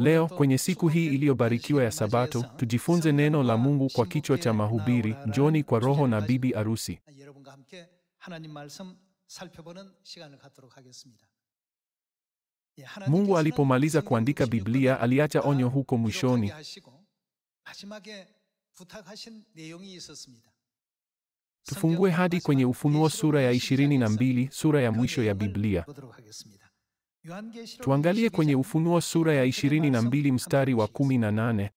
Leo kwenye siku hii iliyobarikiwa ya Sabato, tujifunze neno la Mungu kwa kichwa cha mahubiri, Njooni kwa Roho na Bibi Arusi. Mungu alipomaliza kuandika Biblia, aliacha onyo huko mwishoni. Tufungue hadi kwenye Ufunuo sura ya 22, sura ya mwisho ya Biblia. Tuangalie kwenye Ufunuo sura ya 22 mstari wa 18.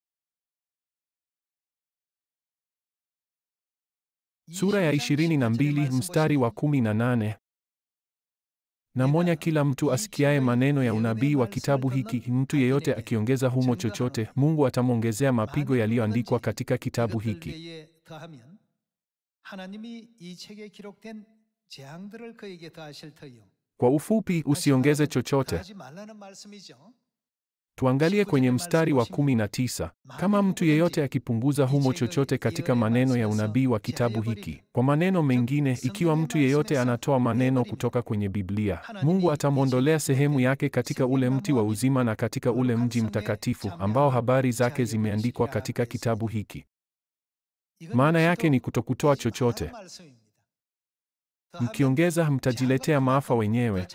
Sura ya 22 mstari wa 18. Namwonya kila mtu asikiaye maneno ya unabii wa kitabu hiki, mtu yeyote akiongeza humo chochote, Mungu atamwongezea mapigo yaliyoandikwa katika kitabu hiki. Kwa ufupi, usiongeze chochote. Tuangalie kwenye mstari wa 19. Kama mtu yeyote akipunguza humo chochote katika maneno ya unabii wa kitabu hiki. Kwa maneno mengine, ikiwa mtu yeyote anatoa maneno kutoka kwenye Biblia, Mungu atamwondolea sehemu yake katika ule mti wa uzima na katika ule mji mtakatifu, ambao habari zake zimeandikwa katika kitabu hiki. Maana yake ni kutokutoa chochote. Mkiongeza, mtajiletea maafa wenyewe.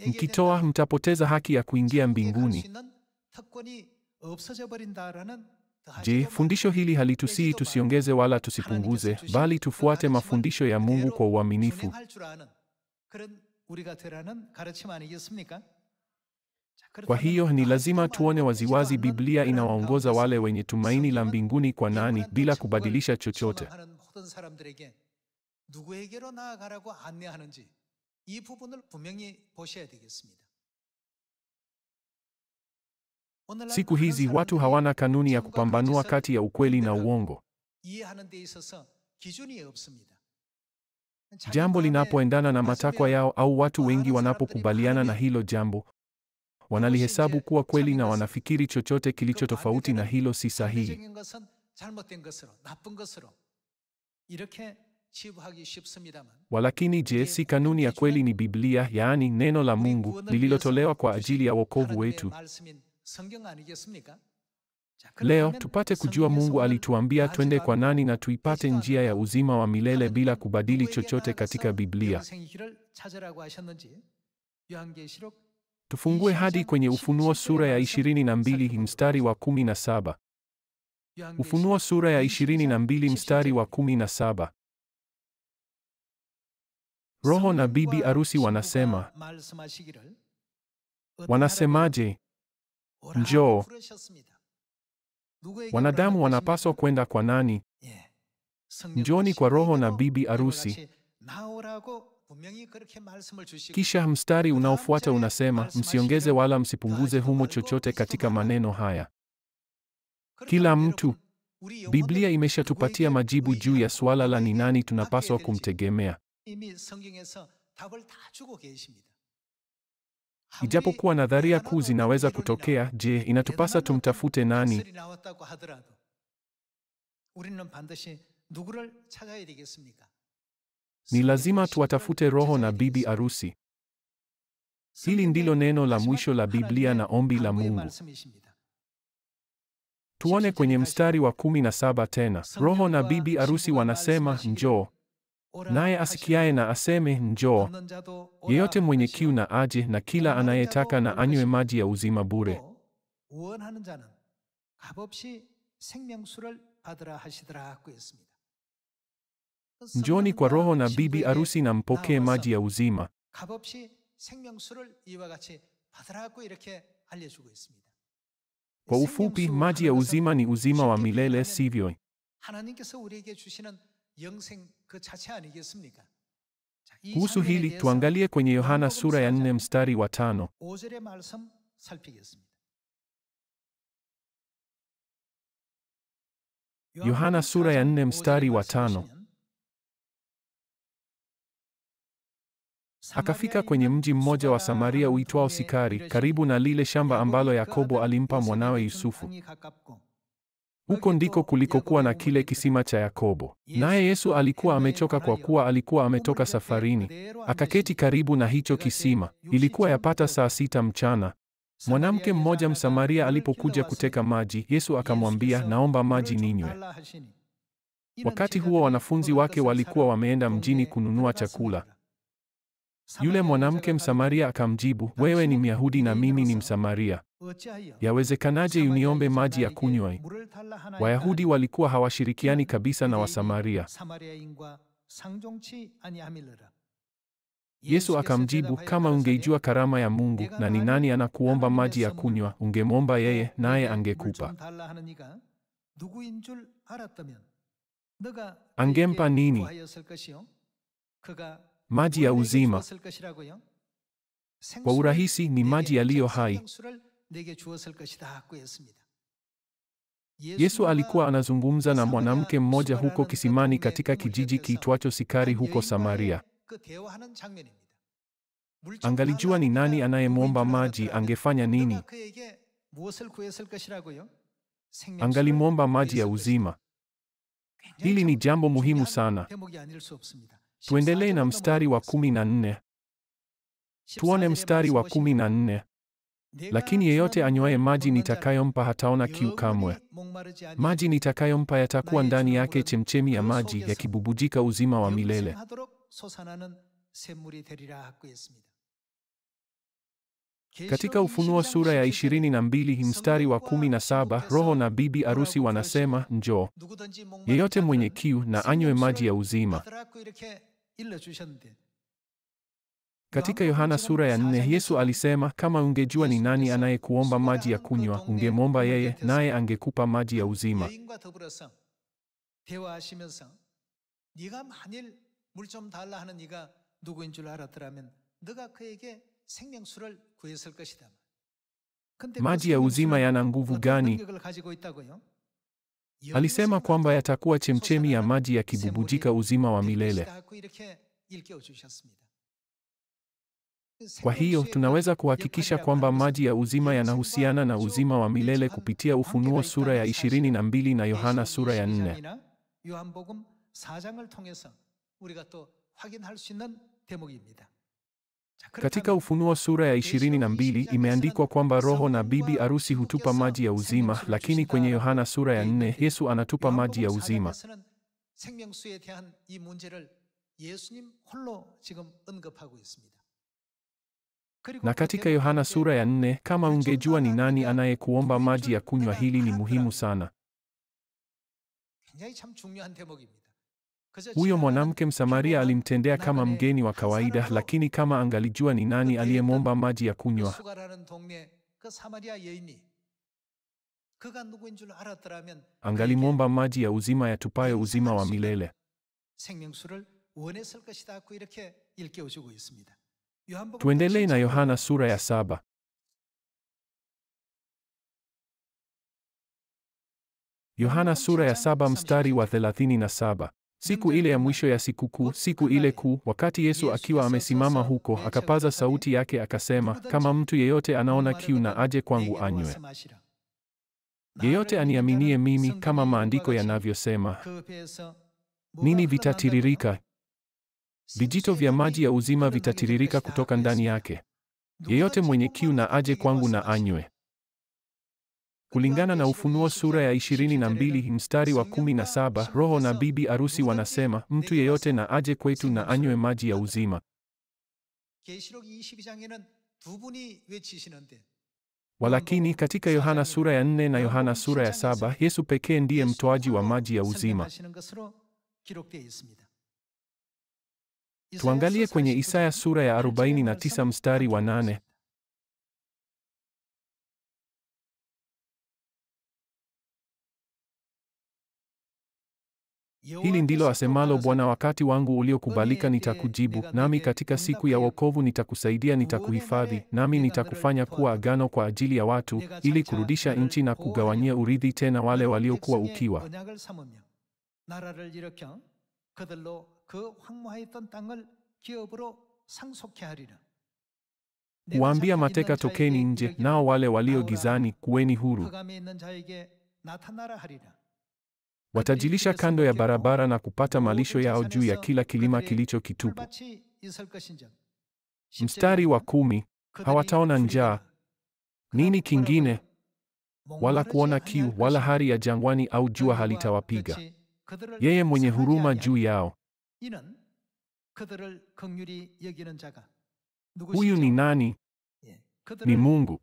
Mkitoa, mtapoteza haki ya kuingia mbinguni. Je, fundisho hili halitusii tusiongeze wala tusipunguze, bali tufuate mafundisho ya Mungu kwa uaminifu? Kwa hiyo ni lazima tuone waziwazi Biblia inawaongoza wale wenye tumaini la mbinguni kwa nani, bila kubadilisha chochote. Siku hizi watu hawana kanuni ya kupambanua kati ya ukweli na uongo. Jambo linapoendana na matakwa yao au watu wengi wanapokubaliana na hilo jambo, wanalihesabu kuwa kweli na wanafikiri chochote kilicho tofauti na hilo si sahihi. Walakini je, si kanuni ya kweli ni Biblia, yaani neno la Mungu lililotolewa kwa ajili ya wokovu wetu? Leo tupate kujua Mungu alituambia twende kwa nani na tuipate njia ya uzima wa milele bila kubadili chochote katika Biblia. Tufungue hadi kwenye Ufunuo sura ya 22 mstari wa 17. Ufunuo sura ya 22 mstari wa 17. Roho na bibi arusi wanasema. Wanasemaje? Njoo. Wanadamu wanapaswa kwenda kwa nani? Njooni kwa Roho na bibi arusi. Kisha mstari unaofuata unasema, msiongeze wala msipunguze humo chochote katika maneno haya. Kila mtu. Biblia imeshatupatia majibu juu ya suala la ni nani tunapaswa kumtegemea. Ijapokuwa nadharia kuu zinaweza kutokea, je, inatupasa tumtafute nani? Ni lazima tuwatafute Roho na bibi arusi. Hili ndilo neno la mwisho la Biblia na ombi la Mungu. Tuone kwenye mstari wa 17 tena. Roho na bibi arusi wanasema, njoo. Naye asikiaye na aseme, njoo. Yeyote mwenye kiu na aje, na kila anayetaka na anywe maji ya uzima bure. Njooni kwa Roho na bibi arusi na mpokee maji ya uzima. Kwa ufupi, maji ya uzima ni uzima wa milele, sivyo? Kuhusu hili tuangalie kwenye Yohana sura ya 4 mstari wa 5. Yohana sura ya 4 mstari wa 5. Akafika kwenye mji mmoja wa Samaria uitwao Sikari, karibu na lile shamba ambalo Yakobo alimpa mwanawe Yusufu. Huko ndiko kulikokuwa na kile kisima cha Yakobo. Naye Yesu alikuwa amechoka kwa kuwa alikuwa ametoka safarini. Akaketi karibu na hicho kisima. Ilikuwa yapata saa 6 mchana. Mwanamke mmoja Msamaria alipokuja kuteka maji, Yesu akamwambia, naomba maji ninywe. Wakati huo wanafunzi wake walikuwa wameenda mjini kununua chakula. Yule mwanamke Msamaria akamjibu, wewe ni Myahudi na mimi ni Msamaria. Yawezekanaje uniombe maji ya kunywa? Wayahudi walikuwa hawashirikiani kabisa na Wasamaria. Yesu akamjibu, kama ungeijua karama ya Mungu na ni nani anakuomba maji ya kunywa, ungemwomba yeye naye angekupa. Angempa nini? Maji ya uzima. Kwa urahisi ni maji yaliyo hai. Yesu alikuwa anazungumza na mwanamke mmoja huko kisimani katika kijiji kiitwacho Sikari huko Samaria. Angalijua ni nani anayemwomba maji, angefanya nini? Angalimwomba maji ya uzima. Hili ni jambo muhimu sana. Tuendelee na mstari wa 14. Tuone mstari wa 14. Lakini yeyote anywaye maji nitakayompa hataona kiu kamwe. Maji nitakayompa yatakuwa ndani yake chemchemi ya maji yakibubujika uzima wa milele. Katika Ufunuo sura ya 22 mstari wa 17, Roho na bibi arusi wanasema, njoo. Yeyote mwenye kiu na anywe maji ya uzima. Katika Yohana sura ya 4, Yesu alisema, kama ungejua ni nani anayekuomba maji ya kunywa, ungemwomba yeye, naye angekupa maji ya uzima. Maji ya uzima yana nguvu gani? Alisema kwamba yatakuwa chemchemi ya maji yakibubujika uzima wa milele. Kwa hiyo tunaweza kuhakikisha kwamba maji ya uzima yanahusiana na uzima wa milele kupitia Ufunuo sura ya 22 na Yohana sura ya 4. Katika Ufunuo sura ya 22 imeandikwa kwamba Roho na bibi arusi hutupa maji ya uzima, lakini kwenye Yohana sura ya 4 Yesu anatupa maji ya uzima. Na katika Yohana sura ya 4, kama ungejua ni nani anayekuomba maji ya kunywa, hili ni muhimu sana. Huyo mwanamke Msamaria alimtendea kama mgeni wa kawaida, lakini kama angalijua ni nani aliyemwomba maji ya kunywa, angalimwomba maji ya uzima yatupayo uzima wa milele. Tuendelee na Yohana sura ya 7. Yohana sura ya 7 mstari wa 37. Siku ile ya mwisho ya sikukuu, siku ile kuu, wakati Yesu akiwa amesimama huko, akapaza sauti yake akasema, kama mtu yeyote anaona kiu na aje kwangu anywe. Yeyote aniaminie mimi, kama maandiko yanavyosema, nini vitatiririka? Vijito vya maji ya uzima vitatiririka kutoka ndani yake. Yeyote mwenye kiu na aje kwangu na anywe. Kulingana na Ufunuo sura ya 22 mstari wa 17, Roho na bibi arusi wanasema, mtu yeyote na aje kwetu na anywe maji ya uzima. Walakini katika Yohana sura ya 4 na Yohana sura ya 7, Yesu pekee ndiye mtoaji wa maji ya uzima. Tuangalie kwenye Isaya sura ya 49 mstari wa 8. Hili ndilo asemalo Bwana, wakati wangu uliokubalika nitakujibu, nami katika siku ya wokovu nitakusaidia, nitakuhifadhi, nami nitakufanya kuwa agano kwa ajili ya watu, ili kurudisha nchi na kugawanyia urithi tena wale waliokuwa ukiwa. Kuwaambia mateka tokeni nje, nao wale walio gizani kuweni huru. Watajilisha kando ya barabara na kupata malisho yao juu ya kila kilima kilicho kitupu. Mstari wa 10, hawataona njaa. Nini kingine? Wala kuona kiu, wala hari ya jangwani au jua halitawapiga. Yeye mwenye huruma juu yao. Huyu ni nani? Ni Mungu.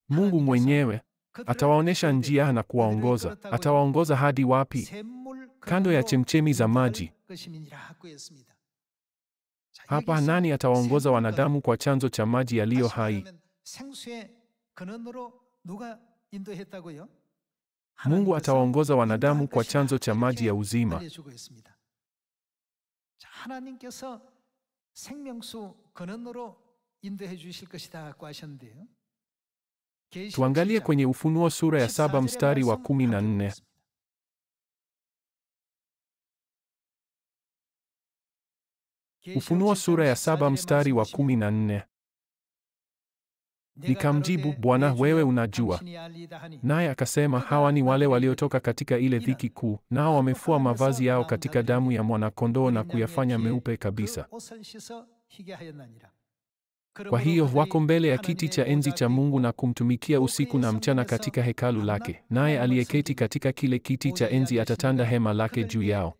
Mungu mwenyewe. Atawaonesha njia na kuwaongoza. Atawaongoza hadi wapi? Kando ya chemchemi za maji. Hapa nani atawaongoza wanadamu kwa chanzo cha maji yaliyo hai? Mungu atawaongoza wanadamu kwa chanzo cha maji ya uzima. Tuangalie kwenye Ufunuo sura ya 7 mstari wa 14. Ufunuo sura ya 7 mstari wa 14. Nikamjibu, Bwana, wewe unajua. Naye akasema, hawa ni wale waliotoka katika ile dhiki kuu, nao wamefua mavazi yao katika damu ya mwana-kondoo na kuyafanya meupe kabisa. Kwa hiyo wako mbele ya kiti cha enzi cha Mungu na kumtumikia usiku na mchana katika hekalu lake, naye aliyeketi katika kile kiti cha enzi atatanda hema lake juu yao.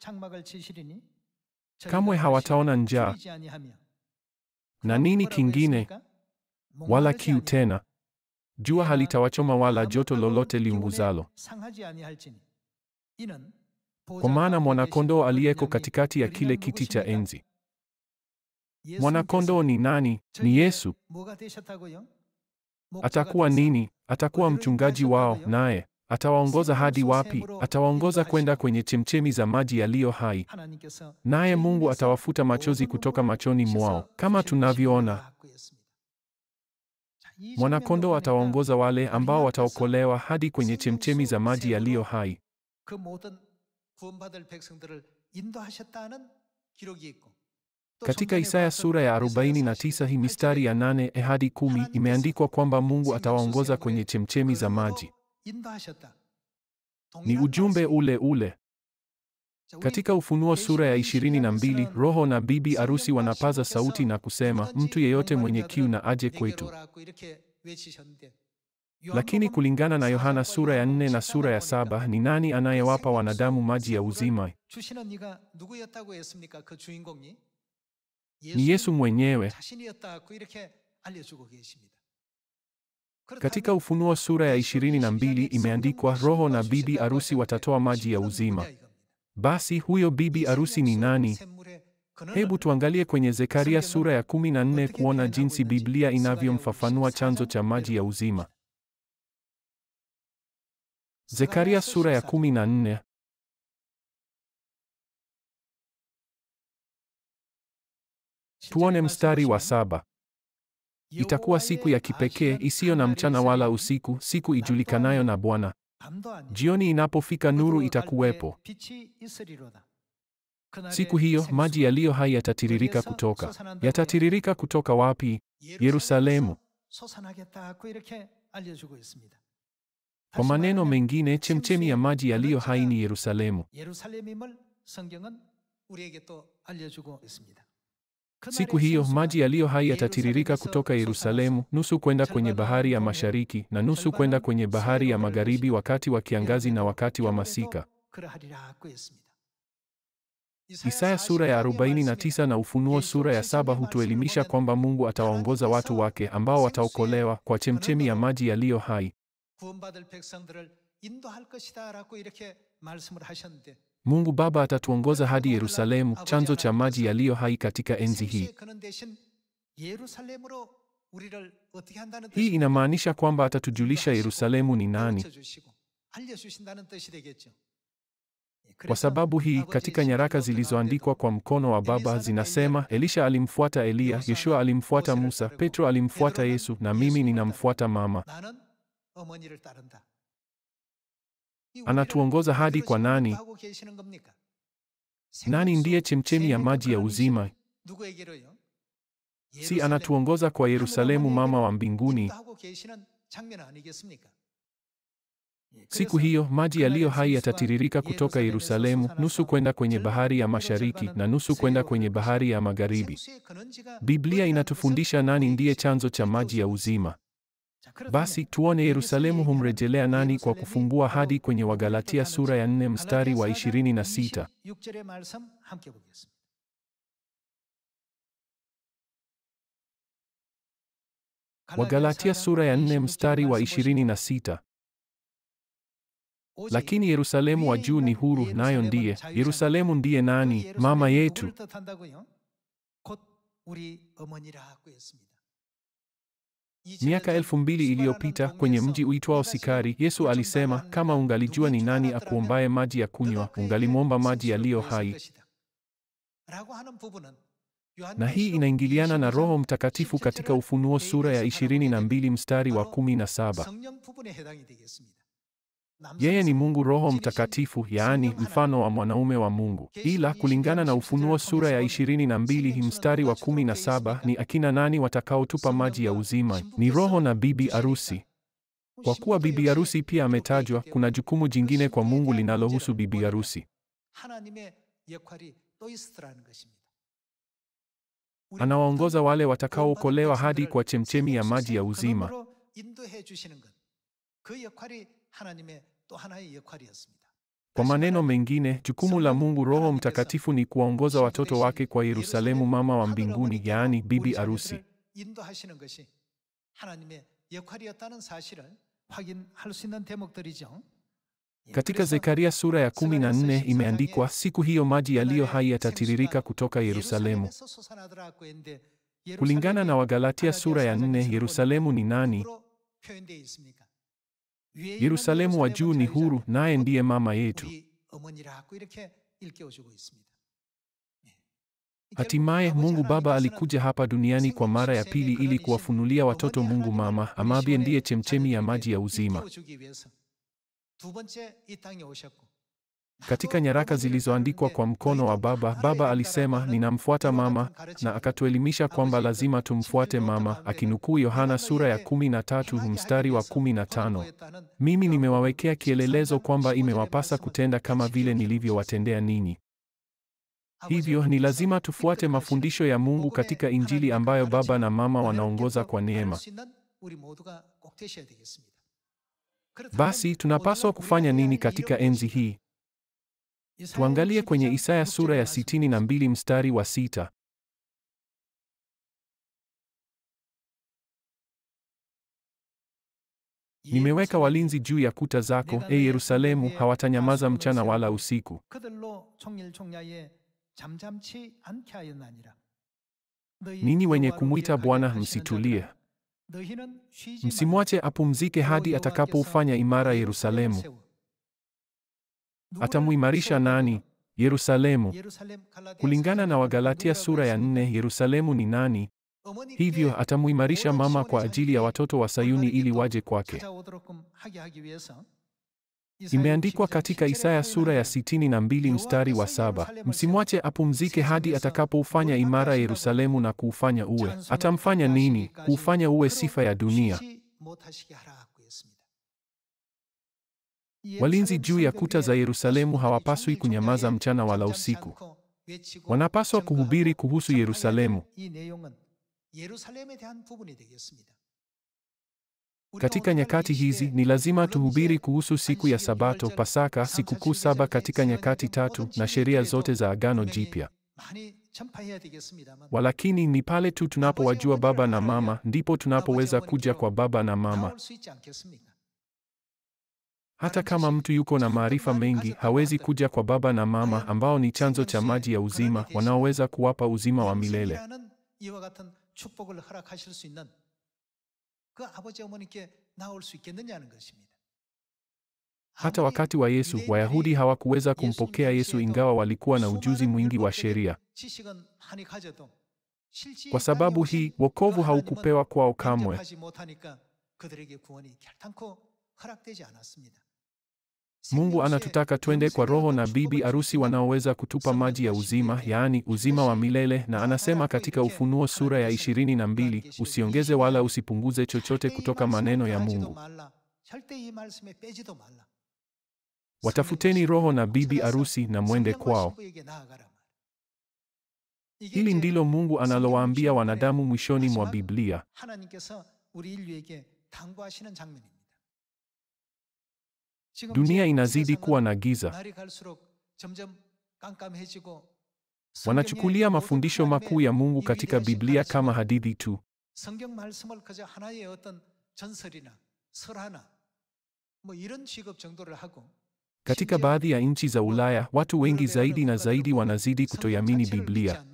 Kamwe hawataona njaa. Na nini kingine? Wala kiu tena. Jua halitawachoma wala joto lolote liunguzalo. Kwa maana mwana-kondoo aliyeko katikati ya kile kiti cha enzi. Mwana-kondoo ni nani? Ni Yesu. Atakuwa nini? Atakuwa mchungaji wao, naye atawaongoza hadi wapi? Atawaongoza kwenda kwenye chemchemi za maji yaliyo hai. Naye Mungu atawafuta machozi kutoka machoni mwao. Kama tunavyoona, mwana-kondoo atawaongoza wale ambao wataokolewa hadi kwenye chemchemi za maji yaliyo hai. Katika Isaya sura ya 49 hii mistari ya 8 hadi 10 imeandikwa kwamba Mungu atawaongoza kwenye chemchemi za maji. Ni ujumbe ule ule. Katika Ufunuo sura ya 22, Roho na bibi arusi wanapaza sauti na kusema, mtu yeyote mwenye kiu na aje kwetu. Lakini kulingana na Yohana sura ya 4 na sura ya 7, ni nani anayewapa wanadamu maji ya uzima? Ni Yesu mwenyewe. Katika Ufunuo sura ya 22 imeandikwa, Roho na bibi arusi watatoa maji ya uzima. Basi huyo bibi arusi ni nani? Hebu tuangalie kwenye Zekaria sura ya 14 kuona jinsi Biblia inavyomfafanua chanzo cha maji ya uzima. Zekaria sura ya 14. Tuone mstari wa 7. Itakuwa siku ya kipekee isiyo na mchana wala usiku, siku ijulikanayo na Bwana. Jioni inapofika nuru itakuwepo. Siku hiyo maji yaliyo hai yatatiririka kutoka. Yatatiririka kutoka wapi? Yerusalemu. Kwa maneno mengine, chemchemi ya maji yaliyo hai ni Yerusalemu. Siku hiyo maji yaliyo hai yatatiririka kutoka Yerusalemu, nusu kwenda kwenye bahari ya mashariki na nusu kwenda kwenye bahari ya magharibi wakati wa kiangazi na wakati wa masika. Isaya sura ya 49 na Ufunuo sura ya 7 hutuelimisha kwamba Mungu atawaongoza watu wake ambao wataokolewa kwa chemchemi ya maji yaliyo hai. Mungu Baba atatuongoza hadi Yerusalemu, chanzo cha maji yaliyo hai katika enzi hii. Hii inamaanisha kwamba atatujulisha Yerusalemu ni nani. Kwa sababu hii, katika nyaraka zilizoandikwa kwa mkono wa Baba zinasema, Elisha alimfuata Eliya, Yoshua alimfuata Musa, Petro alimfuata Yesu, na mimi ninamfuata mama. Anatuongoza hadi kwa nani? Nani ndiye chemchemi ya maji ya uzima? Si anatuongoza kwa Yerusalemu, mama wa mbinguni? Siku hiyo maji yaliyo hai yatatiririka kutoka Yerusalemu, nusu kwenda kwenye bahari ya mashariki na nusu kwenda kwenye bahari ya magharibi. Biblia inatufundisha nani ndiye chanzo cha maji ya uzima. Basi tuone Yerusalemu humrejelea nani kwa kufungua hadi kwenye Wagalatia sura ya 4 mstari wa 26. Wagalatia sura ya 4 mstari wa 26. Lakini Yerusalemu wa juu ni huru, nayo ndiye. Yerusalemu ndiye nani? Mama yetu. Miaka 2000 iliyopita kwenye mji uitwao Sikari, Yesu alisema, kama ungalijua ni nani akuombaye maji ya kunywa, ungalimwomba maji yaliyo hai. Na hii inaingiliana na Roho Mtakatifu katika Ufunuo sura ya 22 mstari wa 17. Yeye ni Mungu Roho Mtakatifu, yaani mfano wa mwanaume wa Mungu. Ila kulingana na Ufunuo sura ya 22 mstari wa 17, ni akina nani watakaotupa maji ya uzima? Ni Roho na bibi arusi. Kwa kuwa bibi arusi pia ametajwa, kuna jukumu jingine kwa Mungu linalohusu bibi arusi. Anawaongoza wale watakaookolewa hadi kwa chemchemi ya maji ya uzima. Kwa maneno mengine, jukumu la Mungu Roho Mtakatifu ni kuwaongoza watoto wake kwa Yerusalemu mama wa mbinguni, yaani bibi arusi. Katika Zekaria sura ya 14 imeandikwa, siku hiyo maji yaliyo hai yatatiririka kutoka Yerusalemu. Kulingana na Wagalatia sura ya 4, Yerusalemu ni nani? Yerusalemu wa juu ni huru, naye ndiye mama yetu. Hatimaye Mungu Baba alikuja hapa duniani kwa mara ya pili ili kuwafunulia watoto Mungu Mama, ambaye ndiye chemchemi ya maji ya uzima. Katika nyaraka zilizoandikwa kwa mkono wa Baba, Baba alisema, ninamfuata mama, na akatuelimisha kwamba lazima tumfuate mama, akinukuu Yohana sura ya 13 mstari wa 15. Mimi nimewawekea kielelezo kwamba imewapasa kutenda kama vile nilivyowatendea ninyi. Hivyo ni lazima tufuate mafundisho ya Mungu katika Injili ambayo Baba na Mama wanaongoza kwa neema. Basi tunapaswa kufanya nini katika enzi hii? Tuangalie kwenye Isaya sura ya 62 mstari wa 6. Nimeweka walinzi juu ya kuta zako, e Yerusalemu, hawatanyamaza mchana wala usiku. Ninyi wenye kumwita Bwana msitulie. Msimwache apumzike hadi atakapoufanya imara Yerusalemu. Atamuimarisha nani? Yerusalemu. Kulingana na Wagalatia sura ya 4, Yerusalemu ni nani? Hivyo atamuimarisha mama kwa ajili ya watoto wa Sayuni ili waje kwake. Imeandikwa katika Isaya sura ya 62 mstari wa 7, msimwache apumzike hadi atakapoufanya imara Yerusalemu na kuufanya uwe. Atamfanya nini? Kuufanya uwe sifa ya dunia. Walinzi juu ya kuta za Yerusalemu hawapaswi kunyamaza mchana wala usiku. Wanapaswa kuhubiri kuhusu Yerusalemu. Katika nyakati hizi ni lazima tuhubiri kuhusu siku ya Sabato, Pasaka, sikukuu 7 katika nyakati 3 na sheria zote za Agano Jipya. Walakini ni pale tu tunapowajua Baba na Mama ndipo tunapoweza kuja kwa Baba na Mama. Hata kama mtu yuko na maarifa mengi, hawezi kuja kwa Baba na Mama ambao ni chanzo cha maji ya uzima, wanaoweza kuwapa uzima wa milele. Hata wakati wa Yesu, Wayahudi hawakuweza kumpokea Yesu ingawa walikuwa na ujuzi mwingi wa sheria. Kwa sababu hii, wokovu haukupewa kwao kamwe. Mungu anatutaka twende kwa Roho na bibi arusi wanaoweza kutupa maji ya uzima, yaani uzima wa milele, na anasema katika Ufunuo sura ya 22, usiongeze wala usipunguze chochote kutoka maneno ya Mungu. Watafuteni roho na bibi arusi na mwende kwao. Hili ndilo Mungu analowaambia wanadamu mwishoni mwa Biblia. Dunia inazidi kuwa na giza. Wanachukulia mafundisho makuu ya Mungu katika Biblia kama hadithi tu. Katika baadhi ya nchi za Ulaya, watu wengi zaidi na zaidi wanazidi kutoiamini Biblia.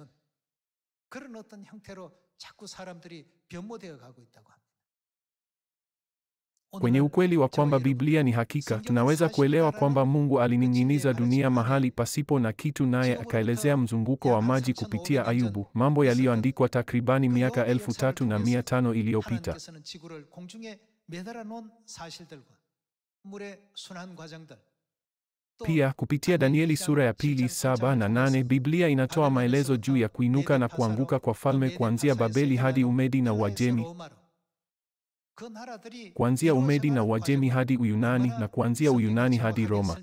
Kwenye ukweli wa kwamba Biblia ni hakika, tunaweza kuelewa kwamba Mungu alining'iniza dunia mahali pasipo na kitu, naye akaelezea mzunguko wa maji kupitia Ayubu, mambo yaliyoandikwa takribani miaka 3500 iliyopita. Pia kupitia Danieli sura ya 2, 7 na 8, Biblia inatoa maelezo juu ya kuinuka na kuanguka kwa falme kuanzia Babeli hadi Umedi na Uajemi, kuanzia Umedi na Uajemi hadi Uyunani, na kuanzia Uyunani hadi Roma.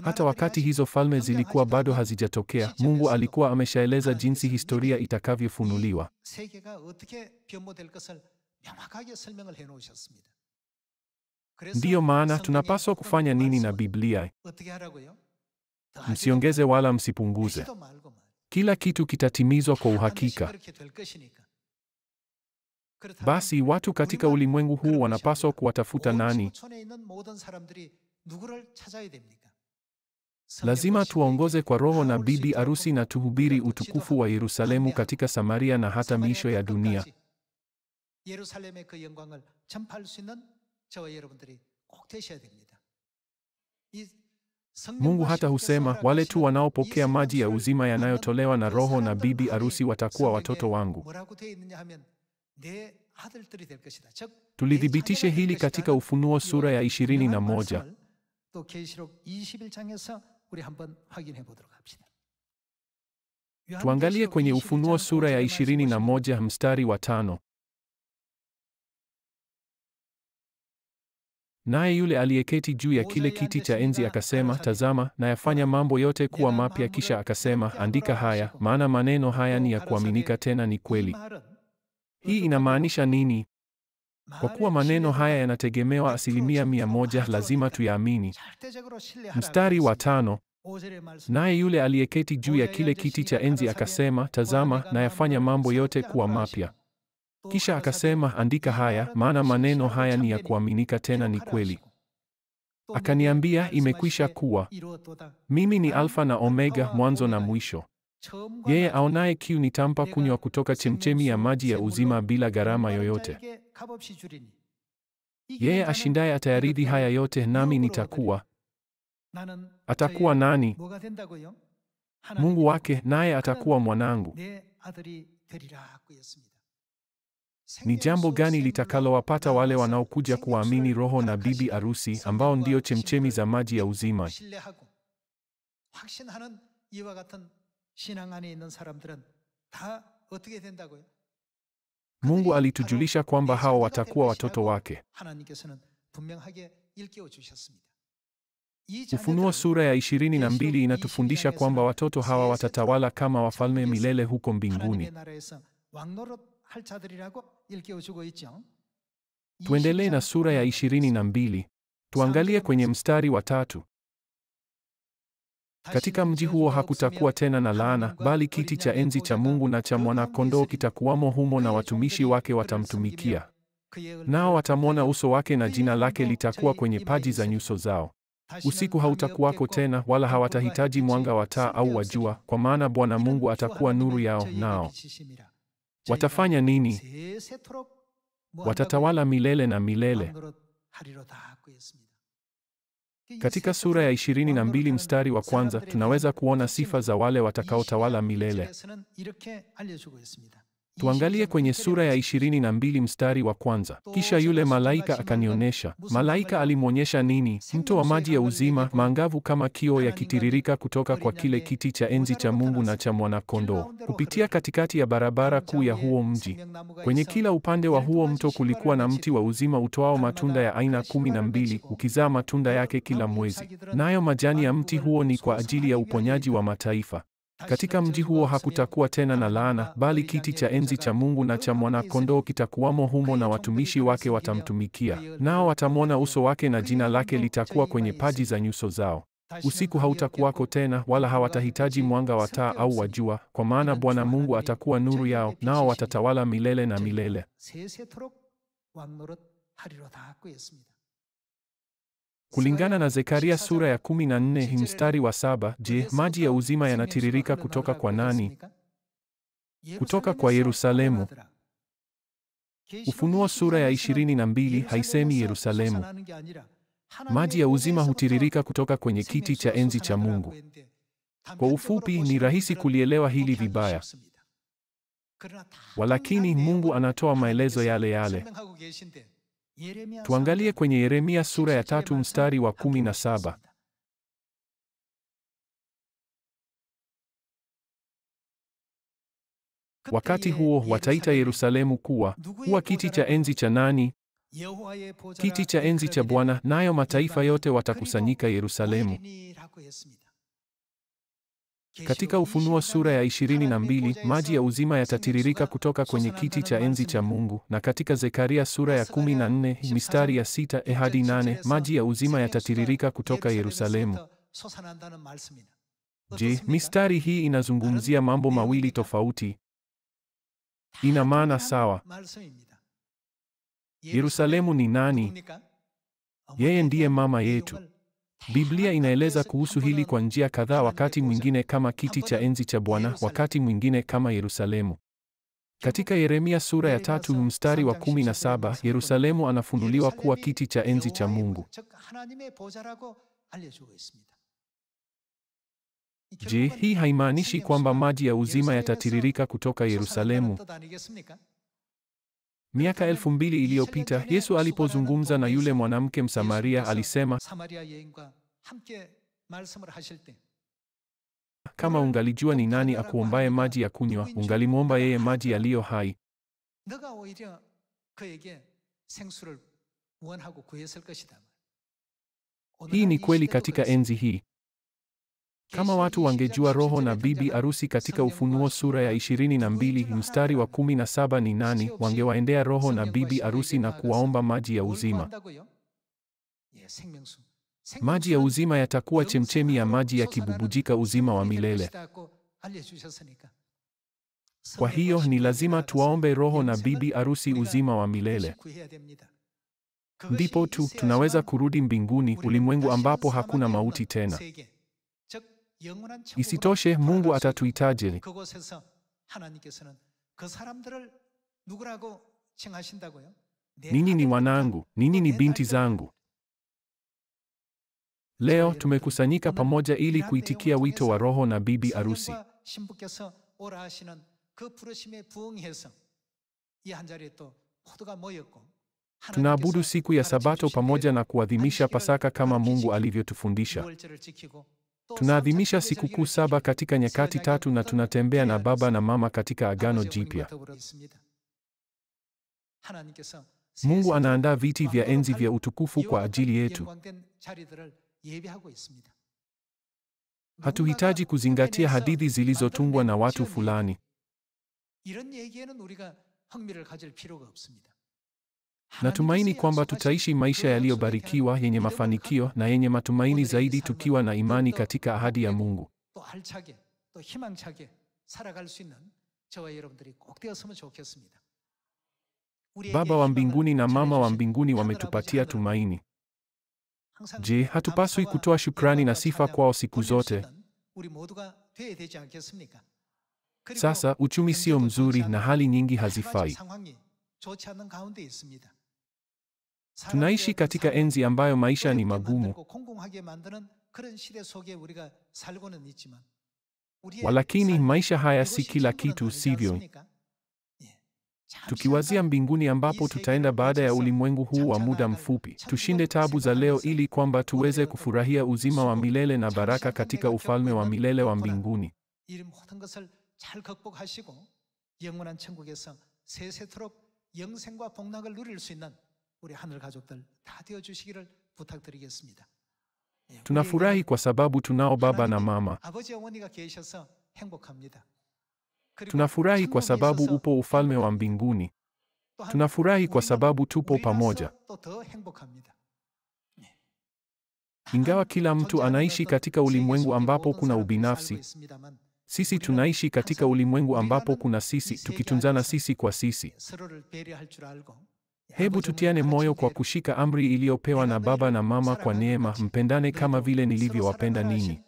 Hata wakati hizo falme zilikuwa bado hazijatokea, Mungu alikuwa ameshaeleza jinsi historia itakavyofunuliwa. Ndiyo maana tunapaswa kufanya nini na Biblia? Msiongeze wala msipunguze. Kila kitu kitatimizwa kwa uhakika. Basi watu katika ulimwengu huu wanapaswa kuwatafuta nani? Lazima tuwaongoze kwa Roho na bibi arusi na tuhubiri utukufu wa Yerusalemu katika Samaria na hata miisho ya dunia. Mungu hata husema, wale tu wanaopokea maji ya uzima yanayotolewa na Roho na bibi arusi watakuwa watoto wangu. Tulithibitishe hili katika Ufunuo sura ya 21. Tuangalie kwenye Ufunuo sura ya 21 mstari wa 5. Naye yule aliyeketi juu ya kile kiti cha enzi akasema, tazama, nayafanya mambo yote kuwa mapya. Kisha akasema, andika haya, maana maneno haya ni ya kuaminika tena ni kweli. Hii inamaanisha nini? Kwa kuwa maneno haya yanategemewa 100%, lazima tuyaamini. Mstari wa 5. Naye yule aliyeketi juu ya kile kiti cha enzi akasema, tazama, nayafanya mambo yote kuwa mapya. Kisha akasema, andika haya, maana maneno haya ni ya kuaminika tena ni kweli. Akaniambia, imekwisha kuwa. Mimi ni Alfa na Omega, mwanzo na mwisho. Yeye aonaye kiu nitampa kunywa kutoka chemchemi ya maji ya uzima bila gharama yoyote. Yeye ashindaye atayarithi haya yote, nami nitakuwa. Atakuwa nani? Mungu wake, naye atakuwa mwanangu. Ni jambo gani litakalowapata wale wanaokuja kuamini Roho na bibi arusi, ambao ndio chemchemi za maji ya uzima? Mungu alitujulisha kwamba hao watakuwa watoto wake. Ufunuo sura ya 22 inatufundisha kwamba watoto hawa watatawala kama wafalme milele huko mbinguni. Tuendelee na sura ya 22. Tuangalie kwenye mstari wa 3. Katika mji huo hakutakuwa tena na laana, bali kiti cha enzi cha Mungu na cha Mwana-Kondoo kitakuwamo humo, na watumishi wake watamtumikia. Nao watamwona uso wake, na jina lake litakuwa kwenye paji za nyuso zao. Usiku hautakuwako tena, wala hawatahitaji mwanga wa taa au wa jua, kwa maana Bwana Mungu atakuwa nuru yao, nao watafanya nini? Watatawala milele na milele. Katika sura ya 22 mstari wa 1 tunaweza kuona sifa za wale watakaotawala milele. Tuangalie kwenye sura ya 22 mstari wa kwanza. Kisha yule malaika akanionyesha. Malaika alimwonyesha nini? Mto wa maji ya uzima, maangavu kama kioo, yakitiririka kutoka kwa kile kiti cha enzi cha Mungu na cha Mwana-Kondoo, kupitia katikati ya barabara kuu ya huo mji. Kwenye kila upande wa huo mto kulikuwa na mti wa uzima utoao matunda ya aina 12, ukizaa matunda yake kila mwezi. Nayo majani ya mti huo ni kwa ajili ya uponyaji wa mataifa. Katika mji huo hakutakuwa tena na laana, bali kiti cha enzi cha Mungu na cha Mwana-Kondoo kitakuwamo humo, na watumishi wake watamtumikia. Nao watamwona uso wake, na jina lake litakuwa kwenye paji za nyuso zao. Usiku hautakuwako tena, wala hawatahitaji mwanga wa taa au wa jua, kwa maana Bwana Mungu atakuwa nuru yao, nao watatawala milele na milele. Kulingana na Zekaria sura ya 14 mstari wa 7, je, maji ya uzima yanatiririka kutoka kwa nani? Kutoka kwa Yerusalemu. Ufunuo sura ya 22 haisemi Yerusalemu. Maji ya uzima hutiririka kutoka kwenye kiti cha enzi cha Mungu. Kwa ufupi, ni rahisi kulielewa hili vibaya. Walakini Mungu anatoa maelezo yale yale. Tuangalie kwenye Yeremia sura ya 3 mstari wa 17. Wakati huo wataita Yerusalemu kuwa kiti cha enzi cha nani? Kiti cha enzi cha Bwana, nayo mataifa yote watakusanyika Yerusalemu. Katika Ufunuo sura ya 22, maji ya uzima yatatiririka kutoka kwenye kiti cha enzi cha Mungu, na katika Zekaria sura ya 14 mistari ya 6 hadi 8, maji ya uzima yatatiririka kutoka Yerusalemu. Je, mistari hii inazungumzia mambo mawili tofauti? Ina maana sawa. Yerusalemu ni nani? Yeye ndiye mama yetu. Biblia inaeleza kuhusu hili kwa njia kadhaa, wakati mwingine kama kiti cha enzi cha Bwana, wakati mwingine kama Yerusalemu. Katika Yeremia sura ya 3 mstari wa 17, Yerusalemu anafunuliwa kuwa kiti cha enzi cha Mungu. Je, hii haimaanishi kwamba maji ya uzima yatatiririka kutoka Yerusalemu? Miaka 2000 iliyopita, Yesu alipozungumza na yule mwanamke Msamaria alisema, kama ungalijua ni nani akuombaye maji ya kunywa, ungalimwomba yeye maji yaliyo hai. Hii ni kweli katika enzi hii. Kama watu wangejua roho na bibi arusi katika Ufunuo sura ya 22 mstari wa 17 ni nani, wangewaendea roho na bibi arusi na kuwaomba maji ya uzima. Maji ya uzima yatakuwa chemchemi ya maji yakibubujika uzima wa milele. Kwa hiyo ni lazima tuwaombe roho na bibi arusi uzima wa milele. Ndipo tu tunaweza kurudi mbinguni, ulimwengu ambapo hakuna mauti tena. Isitoshe, Mungu atatuitaje? Ninyi ni wanangu, ninyi ni binti zangu. Leo tumekusanyika pamoja ili kuitikia wito wa roho na bibi arusi. Tunaabudu siku ya Sabato pamoja na kuadhimisha Pasaka kama Mungu alivyotufundisha. Tunaadhimisha sikukuu 7 katika nyakati 3 na tunatembea na baba na mama katika Agano Jipya. Mungu anaandaa viti vya enzi vya utukufu kwa ajili yetu. Hatuhitaji kuzingatia hadithi zilizotungwa na watu fulani. Natumaini kwamba tutaishi maisha yaliyobarikiwa, yenye mafanikio na yenye matumaini zaidi, tukiwa na imani katika ahadi ya Mungu. Baba wa mbinguni na mama wa mbinguni wametupatia tumaini. Je, hatupaswi kutoa shukrani na sifa kwao siku zote? Sasa uchumi sio mzuri na hali nyingi hazifai. Tunaishi katika enzi ambayo maisha ni magumu. Walakini maisha haya si kila kitu, sivyo? tukiwazia mbinguni ambapo tutaenda baada ya ulimwengu huu wa muda mfupi. Tushinde taabu za leo ili kwamba tuweze kufurahia uzima wa milele na baraka katika ufalme wa milele wa mbinguni. Tunafurahi kwa sababu tunao baba na mama. Tunafurahi kwa sababu upo ufalme wa mbinguni. Tunafurahi kwa sababu tupo pamoja. Ingawa kila mtu anaishi katika ulimwengu ambapo kuna ubinafsi, sisi tunaishi katika ulimwengu ambapo kuna sisi, tukitunzana sisi kwa sisi. Hebu tutiane moyo kwa kushika amri iliyopewa na baba na mama kwa neema: mpendane kama vile nilivyowapenda ninyi.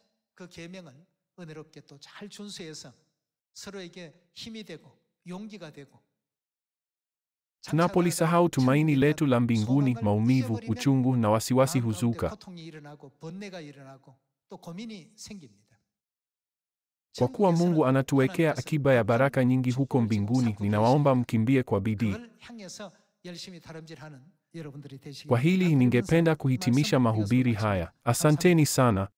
Tunapolisahau tumaini letu la mbinguni, maumivu, uchungu na wasiwasi huzuka. Kwa kuwa Mungu anatuwekea akiba ya baraka nyingi huko mbinguni, ninawaomba mkimbie kwa bidii. Kwa hili ningependa kuhitimisha mahubiri haya. Asanteni sana.